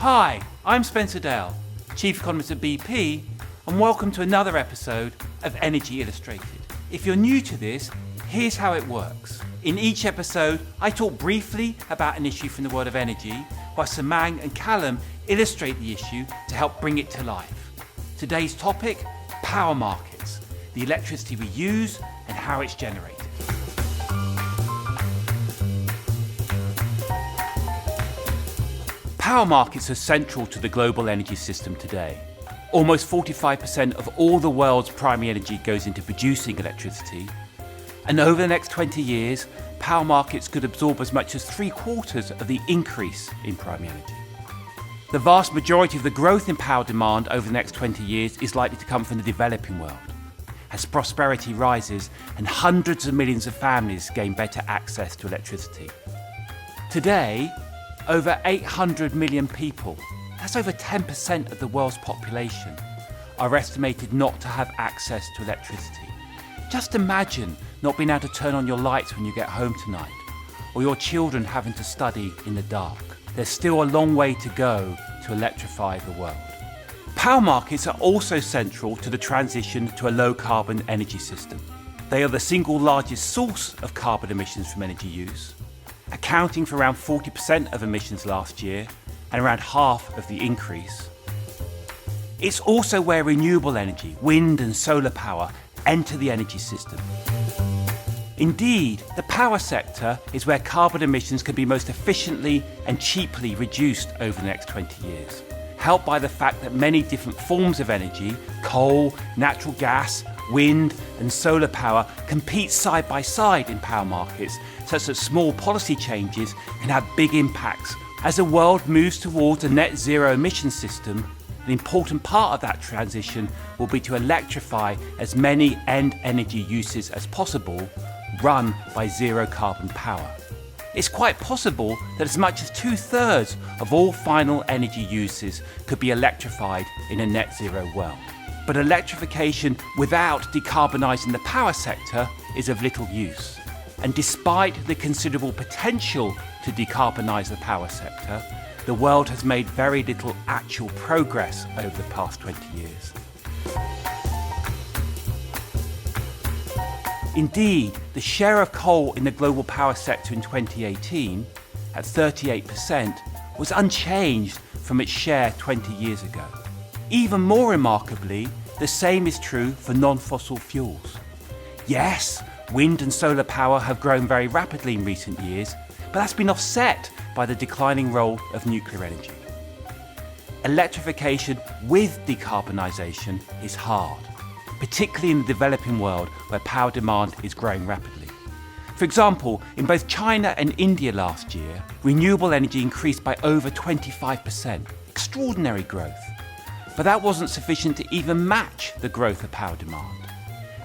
Hi, I'm Spencer Dale, Chief Economist at BP, and welcome to another episode of Energy Illustrated. If you're new to this, here's how it works. In each episode, I talk briefly about an issue from the world of energy, while Samang and Callum illustrate the issue to help bring it to life. Today's topic, power markets, the electricity we use and how it's generated. Power markets are central to the global energy system today. Almost 45% of all the world's primary energy goes into producing electricity. And over the next 20 years, power markets could absorb as much as 3/4 of the increase in primary energy. The vast majority of the growth in power demand over the next 20 years is likely to come from the developing world, as prosperity rises and hundreds of millions of families gain better access to electricity. Today, over 800 million people, that's over 10% of the world's population, are estimated not to have access to electricity. Just imagine not being able to turn on your lights when you get home tonight, or your children having to study in the dark. There's still a long way to go to electrify the world. Power markets are also central to the transition to a low-carbon energy system. They are the single largest source of carbon emissions from energy use, accounting for around 40% of emissions last year and around half of the increase. It's also where renewable energy, wind and solar power, enter the energy system. Indeed, the power sector is where carbon emissions can be most efficiently and cheaply reduced over the next 20 years, helped by the fact that many different forms of energy, coal, natural gas, wind and solar power, compete side by side in power markets, such that small policy changes can have big impacts. As the world moves towards a net zero emission system, an important part of that transition will be to electrify as many end energy uses as possible run by zero carbon power. It's quite possible that as much as 2/3 of all final energy uses could be electrified in a net zero world. But electrification without decarbonising the power sector is of little use. And despite the considerable potential to decarbonise the power sector, the world has made very little actual progress over the past 20 years. Indeed, the share of coal in the global power sector in 2018, at 38%, was unchanged from its share 20 years ago. Even more remarkably, the same is true for non-fossil fuels. Yes, wind and solar power have grown very rapidly in recent years, but that's been offset by the declining role of nuclear energy. Electrification with decarbonisation is hard, particularly in the developing world where power demand is growing rapidly. For example, in both China and India last year, renewable energy increased by over 25%. Extraordinary growth. But that wasn't sufficient to even match the growth of power demand.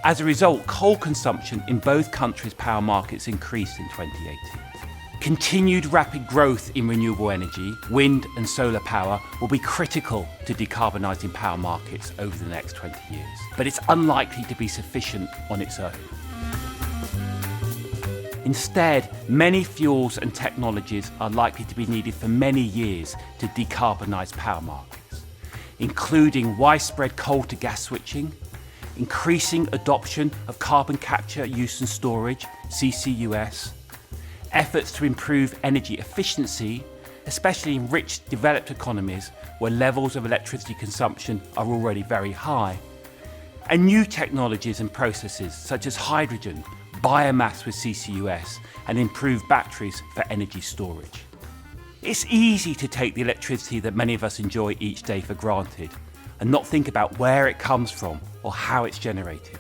As a result, coal consumption in both countries' power markets increased in 2018. Continued rapid growth in renewable energy, wind and solar power, will be critical to decarbonising power markets over the next 20 years. But it's unlikely to be sufficient on its own. Instead, many fuels and technologies are likely to be needed for many years to decarbonise power markets, including widespread coal to gas switching, increasing adoption of carbon capture, use and storage, CCUS, efforts to improve energy efficiency, especially in rich developed economies where levels of electricity consumption are already very high, and new technologies and processes such as hydrogen, biomass with CCUS, and improved batteries for energy storage. It's easy to take the electricity that many of us enjoy each day for granted and not think about where it comes from or how it's generated.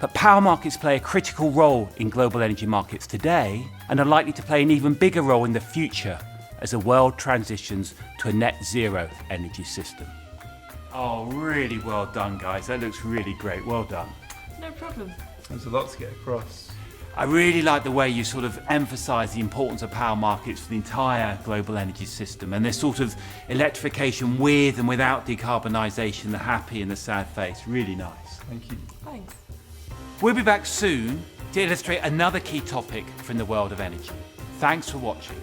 But power markets play a critical role in global energy markets today and are likely to play an even bigger role in the future as the world transitions to a net zero energy system. Oh, really well done, guys. That looks really great. Well done. No problem. There's a lot to get across. I really like the way you sort of emphasise the importance of power markets for the entire global energy system and this sort of electrification with and without decarbonisation, the happy and the sad face. Really nice. Thank you. Thanks. We'll be back soon to illustrate another key topic from the world of energy. Thanks for watching.